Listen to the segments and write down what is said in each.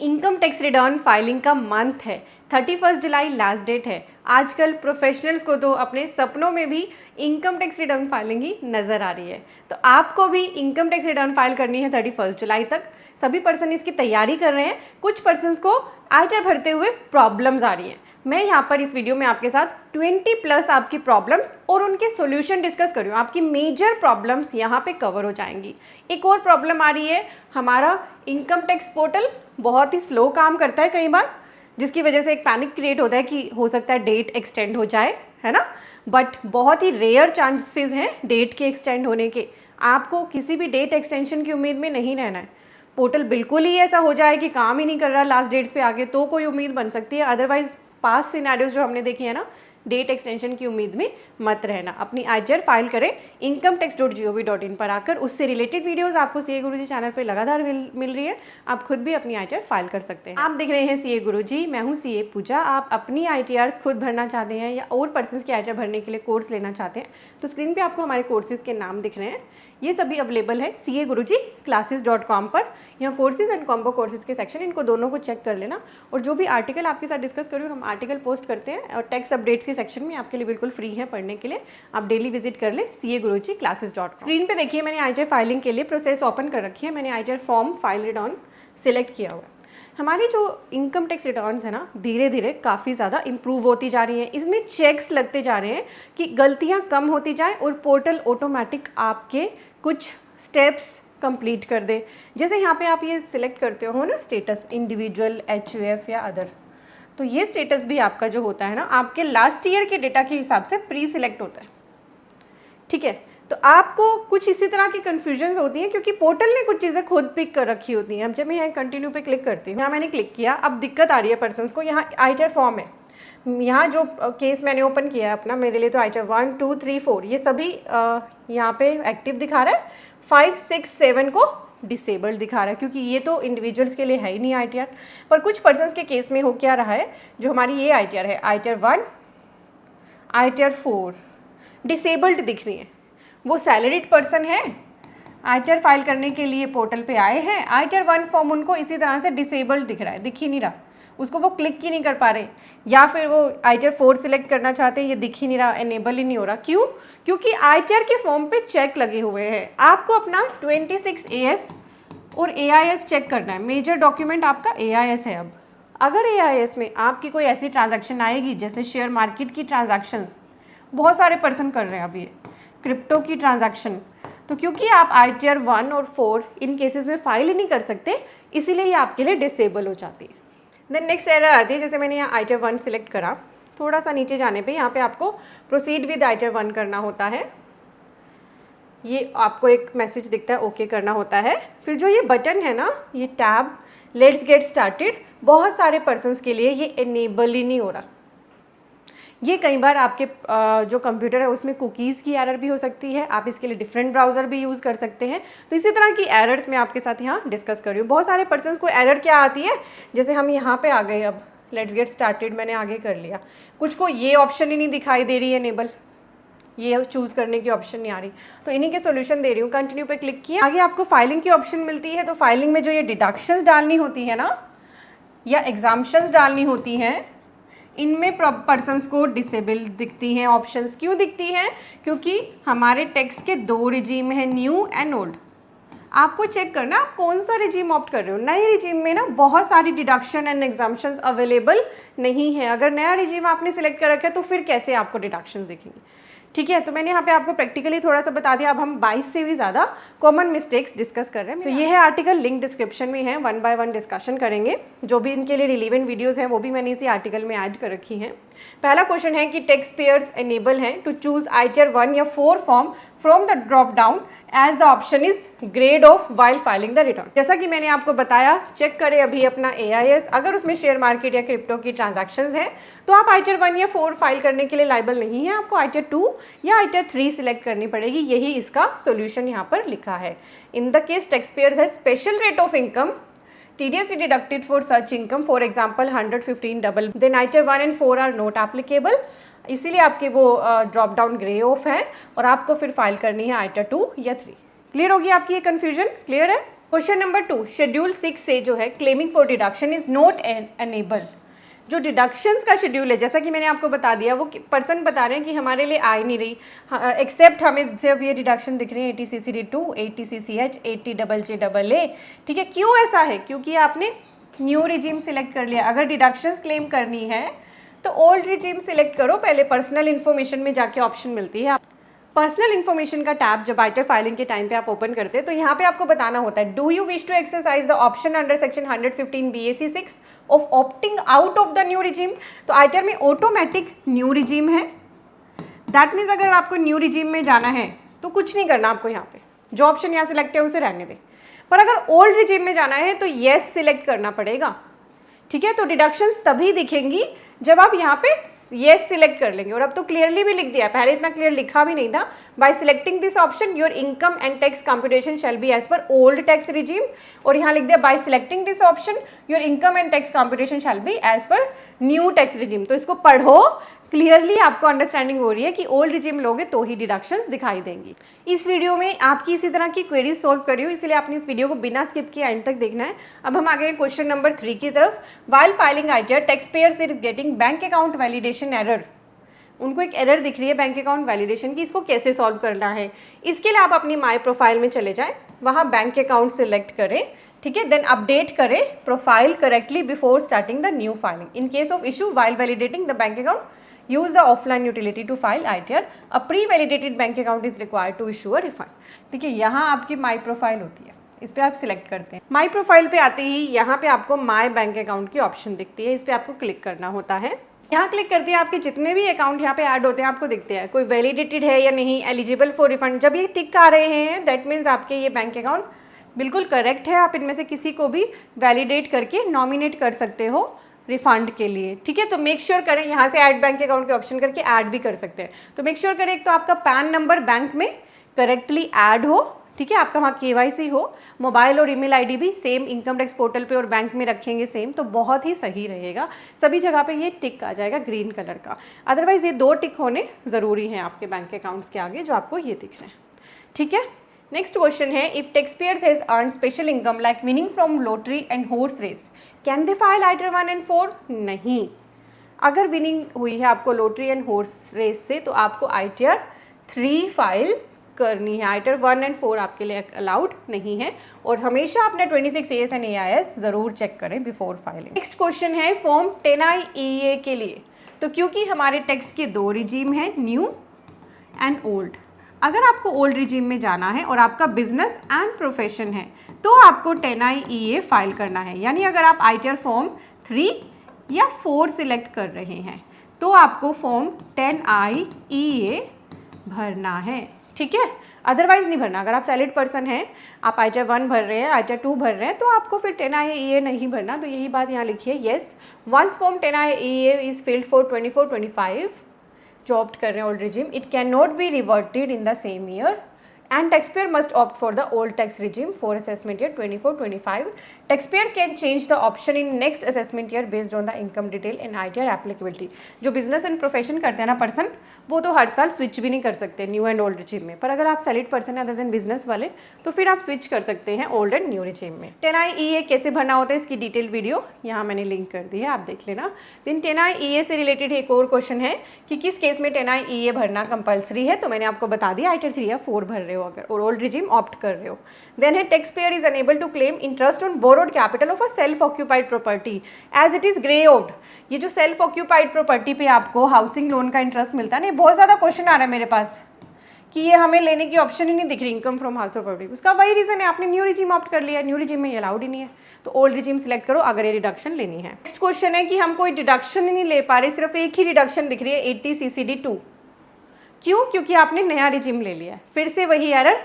Income tax return filing का month है, 31 जुलाई last date है। आजकल प्रोफेशनल्स को तो अपने सपनों में भी इनकम टैक्स रिटर्न फाइलिंग ही नज़र आ रही है। तो आपको भी इनकम टैक्स रिटर्न फाइल करनी है 31 जुलाई तक। सभी पर्सन इसकी तैयारी कर रहे हैं, कुछ पर्सनस को आयकर भरते हुए प्रॉब्लम्स आ रही हैं। मैं यहाँ पर इस वीडियो में आपके साथ 20+ आपकी प्रॉब्लम्स और उनके सॉल्यूशन डिस्कस कर रही हूँ। आपकी मेजर प्रॉब्लम्स यहाँ पे कवर हो जाएंगी। एक और प्रॉब्लम आ रही है, हमारा इनकम टैक्स पोर्टल बहुत ही स्लो काम करता है कई बार, जिसकी वजह से एक पैनिक क्रिएट होता है कि हो सकता है डेट एक्सटेंड हो जाए, है ना। बट बहुत ही रेयर चांसेस हैं डेट के एक्सटेंड होने के। आपको किसी भी डेट एक्सटेंशन की उम्मीद में नहीं रहना है। पोर्टल बिल्कुल ही ऐसा हो जाए कि काम ही नहीं कर रहा लास्ट डेट्स पे आगे, तो कोई उम्मीद बन सकती है। अदरवाइज पास्ट सिनेरियोज जो हमने देखे हैं ना, डेट एक्सटेंशन की उम्मीद में मत रहना। अपनी आयकर फाइल करें incometax.gov.in पर आकर। उससे रिलेटेड वीडियोस आपको सीए गुरुजी चैनल पे लगातार मिल रही है। आप खुद भी अपनी आयकर फाइल कर सकते हैं। आप देख रहे हैं सीए गुरुजी, मैं हूँ सीए पूजा। आप अपनी आईटीआर्स खुद भरना चाहते हैं या और पर्सन्स की आयकर भरने के लिए कोर्स लेना चाहते हैं तो स्क्रीन पर आपको हमारे कोर्सेज़ के नाम दिख रहे हैं। ये सभी अवेलेबल है सीए गुरुजी classes.com पर। यहाँ कोर्सेज एंड कॉम्बो कोर्सेज के सेक्शन, इनको दोनों को चेक कर लेना। और जो भी आर्टिकल आपके साथ डिस्कस करूँ, हम आर्टिकल पोस्ट करते हैं और टैक्स अपडेट्स के सेक्शन में आपके लिए बिल्कुल फ्री है पढ़ने के लिए। आप डेली विजिट कर ले सीए गुरुजी classes.com। स्क्रीन पे देखिए, मैंने आईटीआर फाइलिंग के लिए प्रोसेस ओपन कर रखी है। मैंने ITR form file return select किया हुआ है। हमारी जो इनकम टैक्स रिटर्न्स है ना, धीरे धीरे काफ़ी ज़्यादा इंप्रूव होती जा रही हैं। इसमें चेक्स लगते जा रहे हैं कि गलतियाँ कम होती जाए और पोर्टल ऑटोमेटिक आपके कुछ स्टेप्स कंप्लीट कर दे। जैसे यहाँ पे आप ये सिलेक्ट करते हो ना स्टेटस, इंडिविजुअल, HUF या अदर, तो ये स्टेटस भी आपका जो होता है ना, आपके लास्ट ईयर के डेटा के हिसाब से प्री सिलेक्ट होता है। ठीक है, तो आपको कुछ इसी तरह की कन्फ्यूजन्स होती हैं क्योंकि पोर्टल ने कुछ चीज़ें खुद पिक कर रखी होती हैं। अब जब मैं यहाँ कंटिन्यू पे क्लिक करती हूँ, यहाँ मैंने क्लिक किया, अब दिक्कत आ रही है पर्सनस को। यहाँ आईटीआर फॉर्म है, यहाँ जो केस मैंने ओपन किया है अपना, मेरे लिए तो आईटीआर 1, 2, 3, 4 ये सभी यहाँ पे एक्टिव दिखा रहा है। 5, 6, 7 को डिसेबल्ड दिखा रहा है क्योंकि ये तो इंडिविजुअल्स के लिए है ही नहीं आईटीआर। पर कुछ पर्सन्स के केस में हो क्या रहा है, जो हमारी ये आईटीआर है, आईटीआर 1, आईटीआर 4 डिसेबल्ड दिख रही है। वो सैलरीड पर्सन है, आईटीआर फाइल करने के लिए पोर्टल पे आए हैं, आईटीआर 1 फॉर्म उनको इसी तरह से डिसेबल्ड दिख रहा है, दिख ही नहीं रहा, उसको वो क्लिक ही नहीं कर पा रहे। या फिर वो आईटीआर 4 सिलेक्ट करना चाहते हैं, ये दिख ही नहीं रहा, एनेबल ही नहीं हो रहा। क्यों? क्योंकि आईटीआर के फॉर्म पे चेक लगे हुए हैं। आपको अपना 26 AS और AIS चेक करना है। मेजर डॉक्यूमेंट आपका AIS है। अब अगर AIS में आपकी कोई ऐसी ट्रांजैक्शन आएगी जैसे शेयर मार्केट की ट्रांजैक्शंस, बहुत सारे पर्सन कर रहे हैं अभी, क्रिप्टो की ट्रांजैक्शन, तो क्योंकि आप आईटीआर 1 और 4 इन केसेस में फाइल ही नहीं कर सकते, इसीलिए ये आपके लिए डिसेबल हो जाती है। देन नेक्स्ट एरर आती है, जैसे मैंने यहाँ आईटीआर 1 सिलेक्ट करा, थोड़ा सा नीचे जाने पे यहाँ पे आपको प्रोसीड विद आईटीआर 1 करना होता है। ये आपको एक मैसेज दिखता है, ओके करना होता है। फिर जो ये बटन है ना, ये टैब लेट्स गेट स्टार्टेड, बहुत सारे पर्सन्स के लिए ये इनेबल ही नहीं हो रहा। ये कई बार आपके जो कंप्यूटर है उसमें कुकीज़ की एरर भी हो सकती है। आप इसके लिए डिफरेंट ब्राउज़र भी यूज़ कर सकते हैं। तो इसी तरह की एरर्स मैं आपके साथ यहाँ डिस्कस कर रही हूँ। बहुत सारे पर्सन्स को एरर क्या आती है, जैसे हम यहाँ पे आ गए, अब लेट्स गेट स्टार्टेड मैंने आगे कर लिया, कुछ को ये ऑप्शन ही नहीं दिखाई दे रही है इनेबल, ये चूज़ करने की ऑप्शन नहीं आ रही, तो इन्हीं के सोल्यूशन दे रही हूँ। कंटिन्यू पे क्लिक किया, आगे आपको फाइलिंग की ऑप्शन मिलती है। तो फाइलिंग में जो ये डिडक्शंस डालनी होती है ना, या एग्जाम्पशंस डालनी होती हैं, इनमें पर्सन्स को डिसेबल दिखती हैं ऑप्शंस। क्यों दिखती हैं? क्योंकि हमारे टैक्स के 2 रिजीम है, न्यू एंड ओल्ड। आपको चेक करना आप कौन सा रिजीम ऑप्ट कर रहे हो। नए रिजीम में ना बहुत सारी डिडक्शन एंड एग्जाम्पशंस अवेलेबल नहीं है। अगर नया रिजीम आपने सिलेक्ट कर रखा है तो फिर कैसे आपको डिडक्शन दिखेंगी। ठीक है, तो मैंने यहाँ पे आपको प्रैक्टिकली थोड़ा सा बता दिया। अब हम 22 से भी ज़्यादा कॉमन मिस्टेक्स डिस्कस कर रहे हैं। तो ये है आर्टिकल, लिंक डिस्क्रिप्शन में है, 1 बाय 1 डिस्कशन करेंगे। जो भी इनके लिए रिलेवेंट वीडियोस हैं वो भी मैंने इसी आर्टिकल में ऐड कर रखी हैं। पहला क्वेश्चन है कि टैक्स पेयर्स एनेबल हैं टू चूज आईटीआर 1 या 4 form from the drop down as the option is greyed off while filing the return. जैसा कि मैंने आपको बताया, चेक करें अभी अपना AIS, अगर उसमें शेयर मार्केट या क्रिप्टो की ट्रांजैक्शंस हैं तो आप आईटीआर 1 या 4 फाइल करने के लिए लायबल नहीं है। आपको आईटीआर 2 या आईटीआर 3 सिलेक्ट करनी पड़ेगी। यही इसका सोल्यूशन यहाँ पर लिखा है। In the case tax payers है special rate of income TDS is deducted for such income, for example 115 double, then ITR 1 and 4 are not applicable। इसीलिए आपके वो ड्रॉप डाउन ग्रे ऑफ है और आपको फिर फाइल करनी है आईटीआर 2 या 3। क्लियर होगी आपकी ये कन्फ्यूजन? क्लियर है? क्वेश्चन नंबर 2, शेड्यूल 6 से जो है claiming for deduction is not enable. जो डिडक्शंस का शेड्यूल है, जैसा कि मैंने आपको बता दिया, वो पर्सन बता रहे हैं कि हमारे लिए आ ही नहीं रही, एक्सेप्ट हमें जब ये डिडक्शन दिख रही है 80CCD2, 80CCH, 80JJAA। ठीक है, क्यों ऐसा है? क्योंकि आपने न्यू रिजीम सिलेक्ट कर लिया। अगर डिडक्शंस क्लेम करनी है तो ओल्ड रिजीम सिलेक्ट करो पहले। पर्सनल इन्फॉर्मेशन में जाके ऑप्शन मिलती है। पर्सनल इन्फॉर्मेशन का टैब जब आइटर फाइलिंग के टाइम पे आप ओपन करते हैं तो यहाँ पे आपको बताना होता है, do you wish to exercise the option under section 115 BAC 6 of opting out of the new regime. तो आइटर में ऑटोमेटिक न्यू रिजीम है। दैट मीन्स अगर आपको न्यू रिजीम में जाना है तो कुछ नहीं करना आपको, यहाँ पे जो ऑप्शन यहाँ सिलेक्ट है उसे रहने दें। पर अगर ओल्ड रिजीम में जाना है तो येस सिलेक्ट करना पड़ेगा। ठीक है, तो डिडक्शंस तभी दिखेंगी जब आप यहाँ पे येस सिलेक्ट कर लेंगे। और अब तो क्लियरली भी लिख दिया, पहले इतना क्लियर लिखा भी नहीं था। By selecting this option your income and tax computation shall be as per old tax regime, और यहाँ लिख दिया by selecting this option your income and tax computation shall be as per new tax regime. तो इसको पढ़ो, clearly आपको understanding हो रही है कि ओल्ड रिजीम लोगे तो ही डिडक्शंस दिखाई देंगी। इस वीडियो में आपकी इसी तरह की क्वेरीज सॉल्व कर रही हूँ, इसलिए आपने इस वीडियो को बिना स्किप किए एंड तक देखना है। अब हम आगे क्वेश्चन नंबर 3 की तरफ। While filing ITR tax payers is getting bank account validation error. उनको एक एरर दिख रही है बैंक अकाउंट वैलिडेशन की, इसको कैसे सॉल्व करना है? इसके लिए आप अपनी माई प्रोफाइल में चले जाएं, वहाँ बैंक अकाउंट सिलेक्ट करें। ठीक है, देन अपडेट करें profile correctly before starting the new filing. In case of issue while validating the bank account, use the offline utility to file ITR. A pre-validated bank account is required to issue a refund. ठीक है, यहाँ आपकी my profile होती है, इस पर आप select करते हैं। माई प्रोफाइल पे आते ही यहाँ पे आपको माई बैंक अकाउंट की ऑप्शन दिखती है, इस पर आपको क्लिक करना होता है। यहाँ क्लिक करते हैं आपके जितने भी अकाउंट यहाँ पे ऐड होते हैं आपको दिखते हैं, कोई वैलिडेटेड है या नहीं, एलिजिबल फॉर रिफंड। जब ये टिक आ रहे हैं दैट मीन्स आपके ये बैंक अकाउंट बिल्कुल करेक्ट है। आप इनमें से किसी को भी वैलिडेट करके नॉमिनेट कर सकते हो रिफंड के लिए। ठीक है, तो मेक श्योर करें, यहाँ से ऐड बैंक अकाउंट के ऑप्शन करके ऐड भी कर सकते हैं। तो मेक श्योर करें एक तो आपका पैन नंबर बैंक में करेक्टली ऐड हो, ठीक है, आपका वहाँ KYC हो, मोबाइल और ईमेल आईडी भी सेम इनकम टैक्स पोर्टल पे और बैंक में रखेंगे सेम, तो बहुत ही सही रहेगा। सभी जगह पे ये टिक आ जाएगा ग्रीन कलर का। अदरवाइज ये 2 टिक होने ज़रूरी हैं आपके बैंक अकाउंट्स के आगे जो आपको ये दिख रहे हैं। ठीक है, नेक्स्ट क्वेश्चन है, if taxpayers has earn special income like winning from lottery and horse race can they file ITR 1 and 4? नहीं, अगर विनिंग हुई है आपको लॉटरी एंड हॉर्स रेस से तो आपको ITR 3 फाइल करनी है। आइटर 1 and 4 आपके लिए अलाउड नहीं है, और हमेशा अपने 26 AS एंड AIS ज़रूर चेक करें बिफोर फाइलिंग। नेक्स्ट क्वेश्चन है फॉर्म 10I EA के लिए, तो क्योंकि हमारे टैक्स के 2 रिजीम हैं, न्यू एंड ओल्ड। अगर आपको ओल्ड रिजीम में जाना है और आपका बिजनेस एंड प्रोफेशन है तो आपको 10I EA फाइल करना है। यानी अगर आप ITR फॉर्म 3 या 4 सिलेक्ट कर रहे हैं तो आपको फॉर्म 10I EA भरना है। ठीक है, अदरवाइज नहीं भरना। अगर आप सैलरीड पर्सन हैं, आप ITR 1 भर रहे हैं, ITR 2 भर रहे हैं, तो आपको फिर 10I EA नहीं भरना। तो यही बात यहाँ लिखिए, yes once form 10I EA is filled for 24-25 जो ऑप्ट कर रहे हैं old regime, it can not be reverted in the same year and taxpayer must opt for the old tax regime for assessment year 24-25. Taxpayer can change the option in next assessment year based on the income detail and ITR applicability. जो business and profession करते हैं ना person, वो तो हर साल switch भी नहीं कर सकते न्यू एंड ओल्ड रिजीम में। पर अगर आप सैलरीड पर्सन है अदर देन बिजनेस वाले, तो फिर आप स्विच कर सकते हैं ओल्ड एंड न्यू रिजीम में। 10I EA कैसे भरना होता है इसकी डिटेल वीडियो यहाँ मैंने लिंक कर दी है, आप देख लेना। देन 10I EA से रिलेटेड एक और क्वेश्चन है कि किस केस में 10I EA भरना कंपल्सरी है, तो मैंने आपको बता दिया ITR 3 या 4 भर रहे हो अगर, और ओल्ड रिजीम ऑप्ट कर रहे हो। देन है taxpayer is unable to claim interest on borrowed capital of a self occupied property as it is grey out. ये जो सेल्फ ऑक्यूपाइड प्रॉपर्टी पे आपको हाउसिंग लोन का इंटरेस्ट मिलता है ना, बहुत ज़्यादा क्वेश्चन आ रहा है मेरे पास कि ये हमें लेने की ऑप्शन ही नहीं दिख रही इनकम फ्रॉम हाउस प्रॉपर्टी। उसका वही रीज़न है, आपने न्यू रिजीम ऑप्ट कर लिया, न्यू रिजीम में ये अलाउड ही नहीं है, तो ओल्ड रिजीम सिलेक्ट करो अगर ये डिडक्शन लेनी है। नेक्स्ट क्वेश्चन है कि हम कोई डिडक्शन ही नहीं ले पा रहे, सिर्फ एक ही डिडक्शन दिख रही है 80CCD2। क्यों? क्योंकि आपने नया रिजीम ले लिया है। फिर से वही एरर,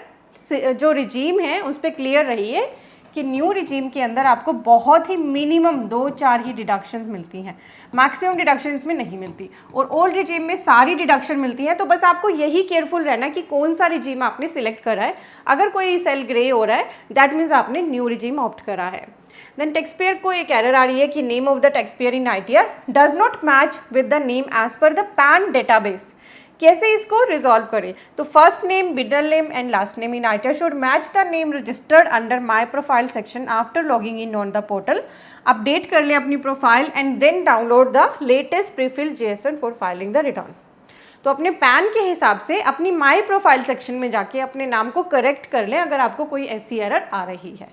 जो रिजीम है उस पर क्लियर रहिए कि न्यू रिजीम के अंदर आपको बहुत ही मिनिमम 2-4 ही डिडक्शंस मिलती हैं, मैक्सिमम डिडक्शन इसमें नहीं मिलती, और ओल्ड रिजीम में सारी डिडक्शन मिलती है। तो बस आपको यही केयरफुल रहना कि कौन सा रिजीम आपने सिलेक्ट करा है। अगर कोई सेल ग्रे हो रहा है दैट मीन्स आपने न्यू रिजीम ऑप्ट करा है। देन टैक्सपेयर को एक एरर आ रही है कि name of the taxpayer in ITR does not match with the name as per the PAN database. कैसे इसको रिजॉल्व करें? तो first name, middle name and last name in ITR should match the name registered under my profile section after logging in on the portal. Update कर लें अपनी profile and then download the latest prefill JSON for filing the return. तो अपने pan के हिसाब से अपनी माई profile section में जाके अपने नाम को करेक्ट कर लें अगर आपको कोई ऐसी एरर आ रही है,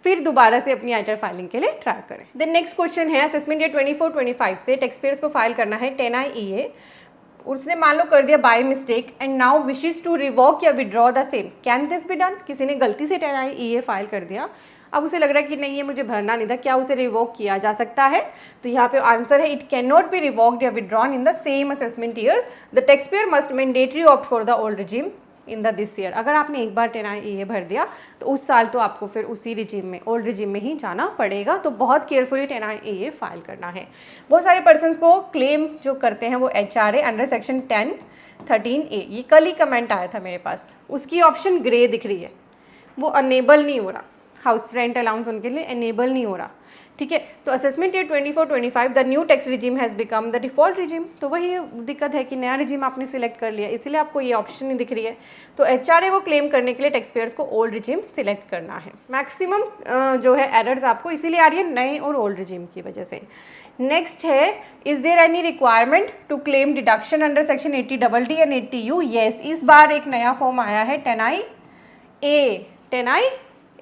फिर दोबारा से अपनी आईटीआर फाइलिंग के लिए ट्राई करें। देन नेक्स्ट क्वेश्चन है असेसमेंट ईयर 24-25 से टैक्स पेयर्स को फाइल करना है 10I EA। उसने मान लो कर दिया by mistake and now wishes to revoke या withdraw the same, can this be done? किसी ने गलती से 10I EA फाइल कर दिया, अब उसे लग रहा है कि नहीं ये मुझे भरना नहीं था, क्या उसे रिवोक किया जा सकता है? तो यहाँ पे आंसर है it can not be revoked या withdrawn in the same assessment year. The tax payer must mandatory opt for the old regime in the this year. अगर आपने एक बार 10I EA भर दिया तो उस साल तो आपको फिर उसी रिजीम में, ओल्ड रिजीम में ही जाना पड़ेगा। तो बहुत केयरफुली 10I EA फाइल करना है। बहुत सारे पर्सन्स को क्लेम जो करते हैं वो HRA अंडर सेक्शन 10(13)A, ये कल ही कमेंट आया था मेरे पास, उसकी ऑप्शन ग्रे दिख रही है, वो अनेबल नहीं हो रहा, हाउस रेंट अलाउंस उनके लिए एनेबल नहीं हो रहा, ठीक है। तो assessment year 24-25 the new tax regime has become the default regime. तो वही दिक्कत है कि नया रिजीम आपने सिलेक्ट कर लिया, इसीलिए आपको ये ऑप्शन नहीं दिख रही है। तो HRA को क्लेम करने के लिए टैक्स पेयर्स को ओल्ड रिजीम सिलेक्ट करना है। मैक्सिमम जो है एरर्स आपको इसीलिए आ रही है नए और ओल्ड रिजीम की वजह से। नेक्स्ट है is there any requirement to claim deduction under section 80DD and 80U? Yes, इस बार एक नया फॉर्म आया है 10I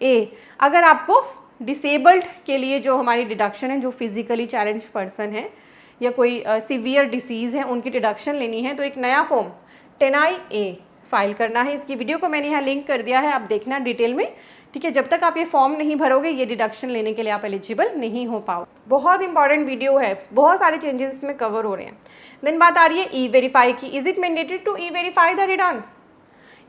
A। अगर आपको डिसेबल्ड के लिए जो हमारी डिडक्शन है, जो फिजिकली चैलेंज पर्सन है या कोई सीवियर डिसीज़ है, उनकी डिडक्शन लेनी है, तो एक नया फॉर्म 10I A फाइल करना है। इसकी वीडियो को मैंने यहाँ लिंक कर दिया है, आप देखना डिटेल में, ठीक है। जब तक आप ये फॉर्म नहीं भरोगे ये डिडक्शन लेने के लिए आप एलिजिबल नहीं हो पाओ। बहुत इंपॉर्टेंट वीडियो है, बहुत सारे चेंजेस इसमें कवर हो रहे हैं। देन बात आ रही है E-वेरीफाई की। Is it mandatory to e verify the return?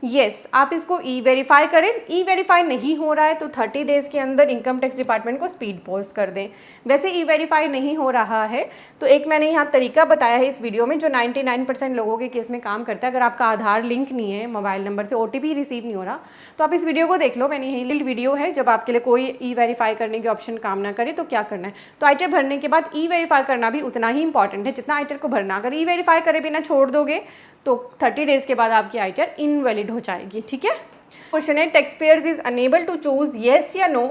Yes, आप इसको E-वेरीफाई करें। E-वेरीफाई नहीं हो रहा है तो 30 डेज़ के अंदर इनकम टैक्स डिपार्टमेंट को स्पीड पोस्ट कर दें। वैसे E-वेरीफाई नहीं हो रहा है तो एक मैंने यहाँ तरीका बताया है इस वीडियो में जो 99% लोगों के केस में काम करता है। अगर आपका आधार लिंक नहीं है मोबाइल नंबर से, OTP रिसीव नहीं हो रहा, तो आप इस वीडियो को देख लो, मैंने यही लिंक वीडियो है। जब आपके लिए कोई E-वेरीफाई करने की ऑप्शन काम ना करे तो क्या करना है, तो आईटीआर भरने के बाद E-वेरीफाई करना भी उतना ही इंपॉर्टेंट है जितना आईटीआर को भरना। अगर E-वेरीफाई करे बिना छोड़ दोगे तो 30 डेज़ के बाद आपकी आईटीआर इनवैलिड हो जाएगी, ठीक है। क्वेश्चन है tax payers is unable to choose yes या no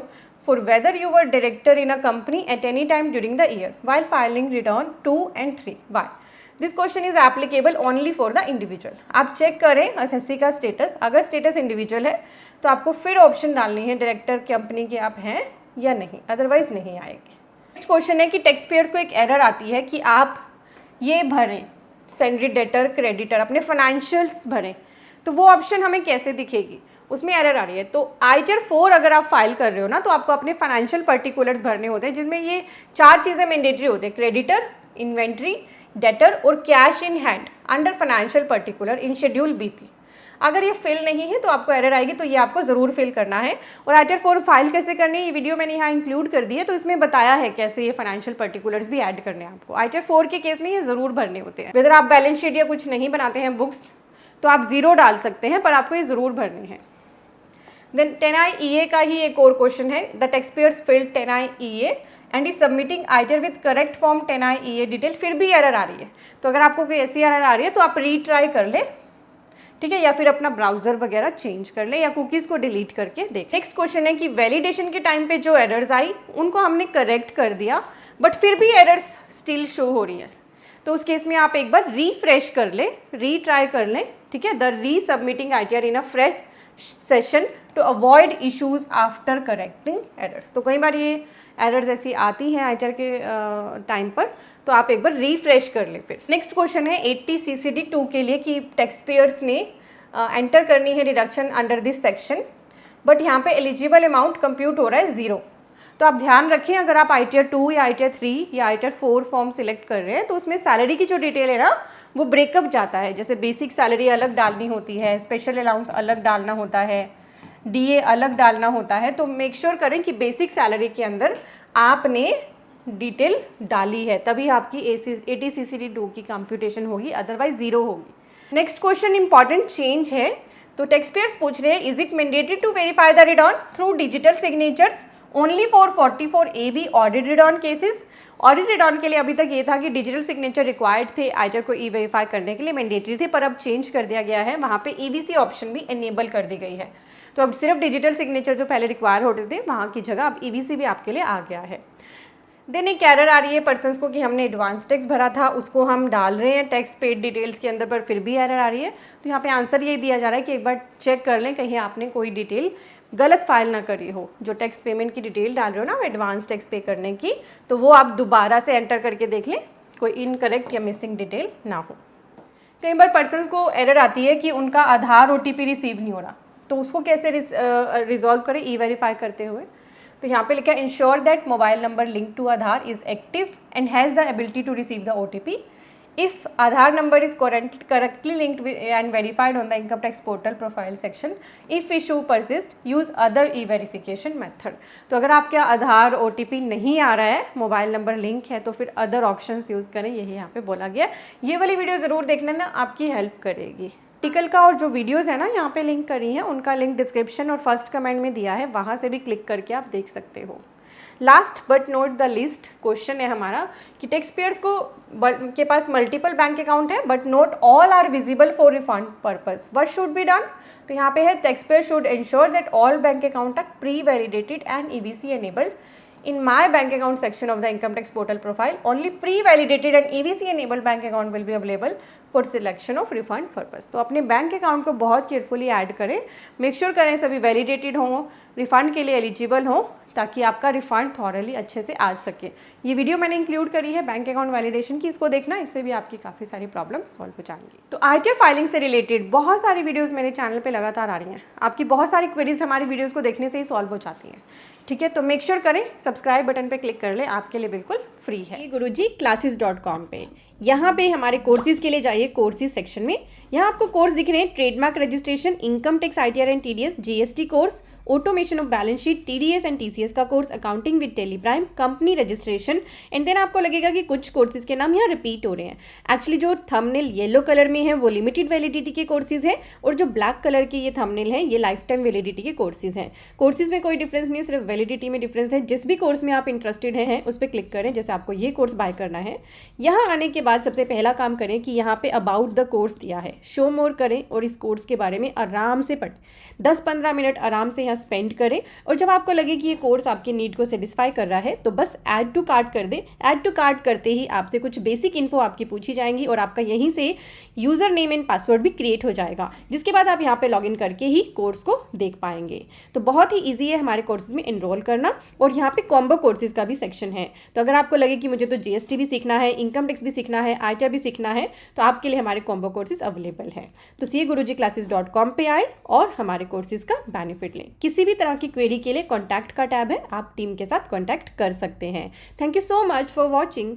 for whether you were director in a company at any time during the year while filing return 2 and 3। Why? This question is applicable only for the individual. आप check करें SSC का status, अगर status individual है तो आपको फिर option डालनी है डायरेक्टर कंपनी के आप हैं या नहीं, अदरवाइज नहीं आएगी। नेक्स्ट क्वेश्चन है कि टैक्स पेयर्स को एक एरर आती है कि आप ये भरें सैलरी डेटर क्रेडिटर, अपने फाइनेंशियल्स भरें, तो वो ऑप्शन हमें कैसे दिखेगी, उसमें एरर आ रही है। तो आईटीआर 4 अगर आप फाइल कर रहे हो ना तो आपको अपने फाइनेंशियल पर्टिकुलर्स भरने होते हैं जिसमें ये 4 चीज़ें मैंडेटरी होते हैं, क्रेडिटर, इन्वेंट्री, डेटर और cash in hand under financial particular in schedule BP। अगर ये फिल नहीं है तो आपको एरर आएगी, तो ये आपको ज़रूर फिल करना है। और आईटीआर 4 फाइल कैसे करनी है ये वीडियो मैंने यहाँ इंक्लूड कर दी है, तो इसमें बताया है कैसे ये फाइनेंशियल पर्टिकुलर्स भी ऐड करने हैं आपको। आईटीआर 4 के केस में ये ज़रूर भरने होते हैं। वेदर आप बैलेंस शीट या कुछ नहीं बनाते हैं बुक्स तो आप 0 डाल सकते हैं, पर आपको ये ज़रूर भरने हैं। देन 10I EA का ही एक और क्वेश्चन है the tax payers field 10I EA and is submitting ITR with correct form 10I EA detail, फिर भी एरर आ रही है। तो अगर आपको कोई ऐसी एरर आ रही है तो आप रीट्राई कर लें, ठीक है, या फिर अपना ब्राउजर वगैरह चेंज कर ले या कुकीज़ को डिलीट करके देख। नेक्स्ट क्वेश्चन है कि वैलिडेशन के टाइम पे जो एरर्स आई उनको हमने करेक्ट कर दिया बट फिर भी एरर्स स्टिल शो हो रही है, तो उस केस में आप एक बार रीफ्रेश कर ले, रीट्राई कर लें, ठीक है, the resubmitting ITR in a fresh session to avoid issues after correcting errors. तो कई बार ये एरर्स ऐसी आती हैं आईटीआर के टाइम पर, तो आप एक बार रीफ्रेश कर लें फिर। नेक्स्ट क्वेश्चन है 80 CCD 2 के लिए कि टैक्स पेयर्स ने एंटर करनी है deduction under this section, but यहाँ पे एलिजिबल अमाउंट कंप्यूट हो रहा है 0। तो आप ध्यान रखें अगर आप आईटीआर 2 या आईटीआर 3 या आईटीआर 4 फॉर्म सिलेक्ट कर रहे हैं तो उसमें सैलरी की जो डिटेल है ना वो ब्रेकअप जाता है। जैसे बेसिक सैलरी अलग डालनी होती है, स्पेशल अलाउंस अलग डालना होता है, DA अलग डालना होता है। तो मेक श्योर करें कि बेसिक सैलरी के अंदर आपने डिटेल डाली है, तभी आपकी 80 CCD 2 की कंप्यूटेशन होगी, अदरवाइज 0 होगी। नेक्स्ट क्वेश्चन इंपॉर्टेंट चेंज है, तो टैक्स पेयर्स पूछ रहे हैं is it mandatory to verify the return through digital signatures only for 44 AB audit return cases. Audit return के लिए अभी तक ये था कि डिजिटल सिग्नेचर रिक्वायर्ड थे आइटर को ई-वेरीफाई करने के लिए, मैंडेटरी थे, पर अब चेंज कर दिया गया है, वहाँ पे EVC ऑप्शन भी इनेबल कर दी गई है। तो अब सिर्फ डिजिटल सिग्नेचर जो पहले रिक्वायर होते थे वहाँ की जगह अब EVC भी आपके लिए आ गया है। देन एक एरर आ रही है पर्सन्स को कि हमने एडवांस टैक्स भरा था, उसको हम डाल रहे हैं टैक्स पेड डिटेल्स के अंदर, पर फिर भी एरर आ रही है। तो यहाँ पे आंसर ये दिया जा रहा है कि एक बार चेक कर लें कहीं आपने कोई डिटेल गलत फाइल ना करी हो। जो टैक्स पेमेंट की डिटेल डाल रहे हो ना एडवांस टैक्स पे करने की, तो वो आप दोबारा से एंटर करके देख लें कोई इनकरेक्ट या मिसिंग डिटेल ना हो। कई बार पर्सन्स को एरर आती है कि उनका आधार OTP रिसीव नहीं हो रहा, तो उसको कैसे रिजॉल्व करें ई-वेरीफाई करते हुए। तो यहाँ पे लिखा है ensure that mobile number link to Aadhaar is active and has the ability to receive the OTP। If Aadhaar number is correctly linked and verified on the income tax portal profile section, if issue persists, use other e-verification method। तो अगर आपके आधार OTP नहीं आ रहा है, mobile number link है, तो फिर other options use करें, यही यहाँ पे बोला गया। ये वाली वीडियो ज़रूर देखना ना, आपकी हेल्प करेगी। आर्टिकल का और जो वीडियोस है ना यहाँ पे लिंक करी हैं, उनका लिंक डिस्क्रिप्शन और फर्स्ट कमेंट में दिया है, वहाँ से भी क्लिक करके आप देख सकते हो। Last but not the list question है हमारा कि टैक्स पेयर्स को के पास मल्टीपल बैंक अकाउंट है but not all are visible for refund purpose, what should be done. तो यहाँ पे है taxpayer should ensure that all bank account are pre validated and EVC enabled। In my bank account section of the income tax portal profile, only pre-validated and EVC enabled bank account will be available for selection of refund purpose। तो अपने bank account को बहुत carefully add करें, make sure करें सभी validated हों, refund के लिए एलिजिबल हो, ताकि आपका रिफंड थॉरली अच्छे से आ सके। ये वीडियो मैंने इंक्लूड करी है बैंक अकाउंट वैलिडेशन की, इसको देखना, इससे भी आपकी काफ़ी सारी प्रॉब्लम सॉल्व हो जाएंगी। तो ITR फाइलिंग से रिलेटेड बहुत सारी वीडियोस मेरे चैनल पे लगातार आ रही हैं, आपकी बहुत सारी क्वेरीज हमारी वीडियोस को देखने से ही सॉल्व हो जाती हैं। ठीक है, तो मेक श्योर करें सब्सक्राइब बटन पे क्लिक कर लें, आपके लिए बिल्कुल फ्री है। गुरुजी classes.com पे यहाँ पे हमारे कोर्सेज के लिए जाइए, कोर्सेज सेक्शन में यहाँ आपको कोर्स दिख रहे हैं, trademark registration, income tax ITR and TDS, GST course, automation of balance sheet, TDS and TCS का course, accounting with Tally Prime, company registration. And then आपको लगेगा कि कुछ कोर्सेज के नाम यहाँ रिपीट हो रहे हैं। एक्चुअली जो थंबनेल येलो कलर में है वो लिमिटेड वैलिडिटी के कोर्सेज हैं, और जो ब्लैक कलर के ये थंबनेल है ये लाइफ टाइम वैलिडिटी के कोर्सेज हैं। कोर्सेज में कोई डिफरेंस नहीं, सिर्फ वैलिडिटी में डिफरेंस है। जिस भी कोर्स में आप इंटरेस्टेड हैं उस पर क्लिक करें, जैसे आपको ये कोर्स बाय करना है। यहाँ आने के बाद सबसे पहला काम करें कि यहाँ पे अबाउट द कोर्स दिया है, शो मोर करें और इस कोर्स के बारे में आराम से 10-15 मिनट आराम से यहाँ स्पेंड करें। और जब आपको लगे कि ये कोर्स आपकी नीड को सेटिस्फाई कर रहा है तो बस ऐड टू कार्ट कर दें। ऐड टू कार्ट करते ही आपसे कुछ बेसिक इन्फो आपकी पूछी जाएंगी और आपका यहीं से यूज़र नेम एंड पासवर्ड भी क्रिएट हो जाएगा, जिसके बाद आप यहाँ पे लॉगिन करके ही कोर्स को देख पाएंगे। तो बहुत ही ईजी है हमारे कोर्सेज में इनरोल करना। और यहाँ पे कॉम्बो कोर्सेज का भी सेक्शन है, तो अगर आपको लगे कि मुझे तो GST भी सीखना है, इनकम टैक्स भी सीखना है, ITR भी सीखना है, तो आपके लिए हमारे कॉम्बो कोर्सेज अवेलेबल हैं। तो cguruji-classes.com पे आए और हमारे कोर्सेज का बेनिफिट लें। किसी भी तरह की क्वेरी के लिए कॉन्टैक्ट का टैब है, आप टीम के साथ कॉन्टैक्ट कर सकते हैं। Thank you so much for watching.